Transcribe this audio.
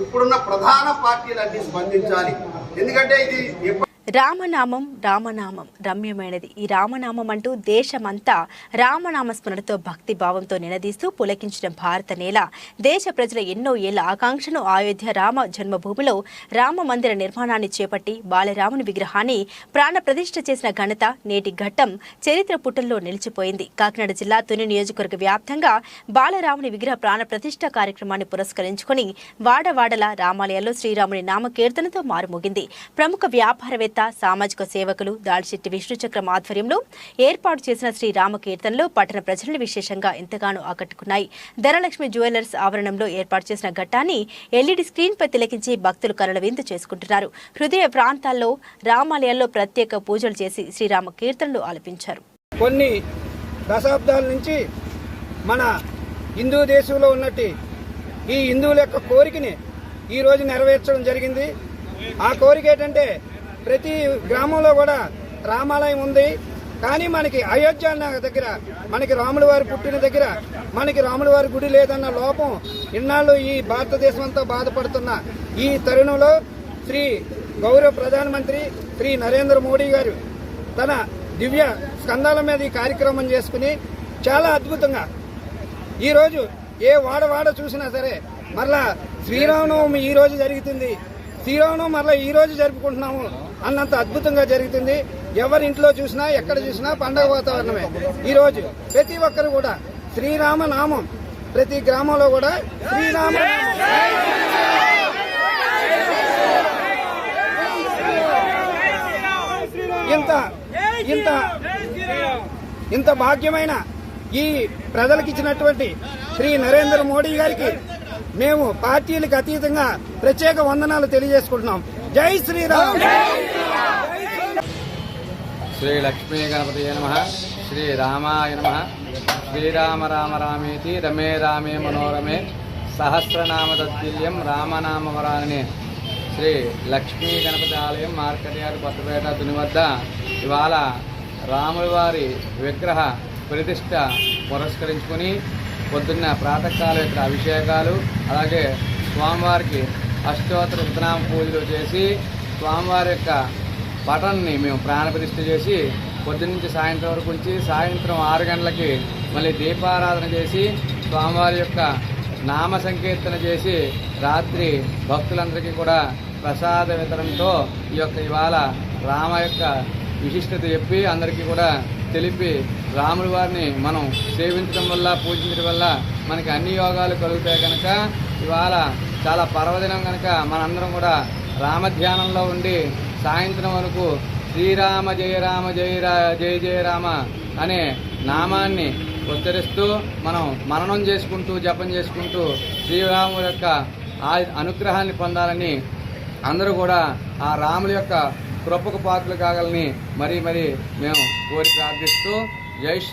ఇప్పుడున్న ప్రధాన పార్టీలన్నీ స్పందించాలి. ఎందుకంటే ఇది రామనామం రామనామం రమ్యమైనది. ఈ రామనామం అంటూ దేశమంతా రామనామ స్మరణతో భక్తి భావంతో నినదీస్తూ పులకించిన భారత నేల దేశ ప్రజల ఎన్నో ఏళ్ల ఆకాంక్షను అయోధ్య రామ జన్మభూమిలో రామ మందిర నిర్మాణాన్ని చేపట్టి బాలరాముని విగ్రహాన్ని ప్రాణ ప్రతిష్ఠ చేసిన ఘనత నేటి ఘట్టం చరిత్ర పుటల్లో నిలిచిపోయింది. కాకినాడ జిల్లా తుని నియోజకవర్గ వ్యాప్తంగా బాలరాముని విగ్రహ ప్రాణ ప్రతిష్ఠ కార్యక్రమాన్ని పురస్కరించుకుని వాడవాడల రామాలయాల్లో శ్రీరాముని నామ కీర్తనతో మారుమోగింది. ప్రముఖ వ్యాపారవేత్త సామాజిక సేవకులు దాడిశెట్టి విష్ణుచక్రం ఆధ్వర్యంలో ఏర్పాటు చేసిన శ్రీరామ కీర్తనలో పట్టణ ప్రజలను విశేషంగా ఎంతగానో ఆకట్టుకున్నాయి. ధనలక్ష్మి జ్యువెలర్స్ ఆవరణంలో ఏర్పాటు చేసిన ఘట్టాన్ని ఎల్ఈడి స్క్రీన్ పై తిలకించి భక్తులు కనుల విందు చేసుకుంటున్నారు. హృదయ ప్రాంతాల్లో రామాలయాల్లో ప్రత్యేక పూజలు చేసి శ్రీరామ కీర్తనలు ఆలపించారు. కొన్ని దశాబ్దాల నుంచి మన హిందూ దేశంలో ఉన్నట్టు ఈ హిందువుల యొక్క కోరికని ఈ రోజు నెరవేర్చడం జరిగింది. ఆ కోరిక ఏంటంటే ప్రతి గ్రామంలో కూడా రామాలయం ఉంది. కానీ మనకి అయోధ్య దగ్గర మనకి రాముల వారి పుట్టిన దగ్గర మనకి రాముల వారి గుడి లేదన్న లోపం ఇన్నాళ్ళు ఈ భారతదేశం అంతా బాధపడుతున్న ఈ తరుణంలో శ్రీ గౌరవ ప్రధానమంత్రి శ్రీ నరేంద్ర మోడీ గారు తన దివ్య స్కందాల మీద ఈ కార్యక్రమం చేసుకుని చాలా అద్భుతంగా ఈరోజు ఏ వాడవాడ చూసినా సరే మరలా శ్రీరామనవమి ఈ రోజు జరుగుతుంది, శ్రీరామనవమి మరలా ఈ రోజు జరుపుకుంటున్నాము అన్నంత అద్భుతంగా జరుగుతుంది. ఎవరి ఇంట్లో చూసినా ఎక్కడ చూసినా పండగ వాతావరణమే. ఈ రోజు ప్రతి ఒక్కరు కూడా శ్రీరామ నామం, ప్రతి గ్రామంలో కూడా శ్రీరామ ఇంత భాగ్యమైన ఈ ప్రజలకు ఇచ్చినటువంటి శ్రీ నరేంద్ర మోడీ గారికి మేము పార్టీలకు అతీతంగా ప్రత్యేక వందనాలు తెలియజేసుకుంటున్నాం. జై శ్రీరామ్. శ్రీ లక్ష్మీ గణపతి నమః. శ్రీ రామాయ నమః. శ్రీరామ రామ రామేతి రమే రామే మనోరమే సహస్రనామ తత్తుల్యం రామనామవరాననే. శ్రీ లక్ష్మీ గణపతి ఆలయం మార్కెట్ కొత్తపేట తుని వద్ద ఇవాళ రాముల వారి విగ్రహ ప్రతిష్ట పురస్కరించుకుని పొద్దున్న ప్రాతకాల యొక్క అభిషేకాలు, అలాగే స్వామివారికి అష్టోత్తర శతనామ పూజలు చేసి స్వామివారి యొక్క పటాన్ని మేము ప్రాణప్రతిష్ఠ చేసి పొద్దున్నుంచి సాయంత్రం వరకు ఉంచి సాయంత్రం 6 గంటలకి మళ్ళీ దీపారాధన చేసి స్వామివారి యొక్క నామ సంకీర్తన చేసి రాత్రి భక్తులందరికీ కూడా ప్రసాద వితరణతో ఈ యొక్క ఇవాళ రామ యొక్క విశిష్టత చెప్పి అందరికీ కూడా తెలిపి రాముల వారిని మనం సేవించడం వల్ల పూజించడం వల్ల మనకి అన్ని యోగాలు కలుగుతాయి కనుక ఇవాళ చాలా పర్వదినం కనుక మనందరం కూడా రామధ్యానంలో ఉండి సాయంత్రం వరకు శ్రీరామ జయ రామ జయ జయ రామ అనే నామాన్ని ఉచ్చరిస్తూ మనం మననం చేసుకుంటూ జపం చేసుకుంటూ శ్రీరాముల యొక్క అనుగ్రహాన్ని పొందాలని అందరూ కూడా ఆ రాముల యొక్క కృపకు పాత్రలు కాగలని మరీ మేము కోరి ప్రార్థిస్తూ జై శ్రీ